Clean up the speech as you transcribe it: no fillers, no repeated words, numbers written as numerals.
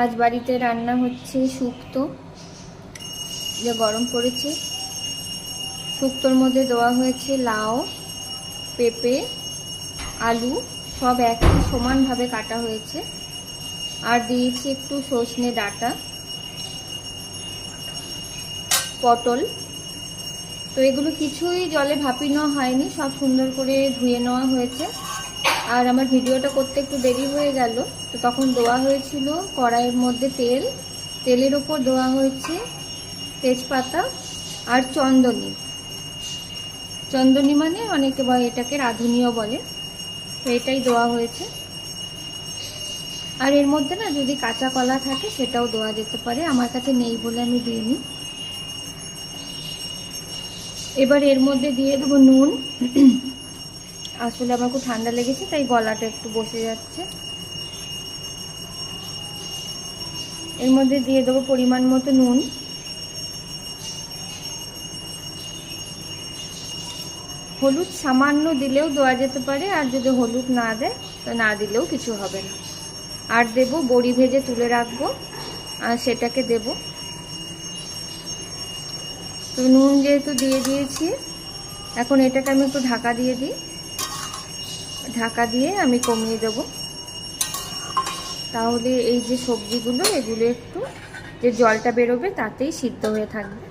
আজ বাড়িতে রান্না হচ্ছে শুক্তো, যে গরম পড়েছে। শুক্তোর মধ্যে দেওয়া হয়েছে লাউ, পেঁপে, আলু, সব একই সমানভাবে কাটা হয়েছে। আর দিয়েছি একটু সজনে ডাঁটা, পটল। তো এগুলো কিছুই জলে ভাপিয়ে হয়নি, সব সুন্দর করে ধুয়ে নেওয়া হয়েছে। আর আমার ভিডিওটা করতে একটু দেরি হয়ে গেল, তো তখন দেওয়া হয়েছিল কড়াইয়ের মধ্যে তেলের ওপর দেওয়া হয়েছে তেজপাতা আর চন্দনী মানে অনেকে এটাকে রাঁধুনিও বলে, তো এটাই দেওয়া হয়েছে। আর এর মধ্যে না যদি কাঁচা কলা থাকে সেটাও দেওয়া যেতে পারে, আমার কাছে নেই বলে আমি দিইনি। এবার এর মধ্যে দিয়ে দেবো নুন। আসলে আমার খুব ঠান্ডা লেগেছে তাই গলাটা একটু বসে যাচ্ছে। এর মধ্যে দিয়ে দেবো পরিমাণ মতো নুন। হলুদ সামান্য দিলেও দেওয়া যেতে পারে, আর যদি হলুদ না দেয় তো না দিলেও কিছু হবে না। আর দেব বড়ি ভেজে তুলে রাখবো, আর সেটাকে দেব। তো নুন যেহেতু দিয়ে দিয়েছি, এখন এটাকে আমি একটু ঢাকা দিয়ে দিই। ঢাকা দিয়ে আমি কমিয়ে দেব, তাহলে এই যে সবজিগুলো এগুলো একটু যে জলটা বেরোবে তাতেই সিদ্ধ হয়ে থাকবে।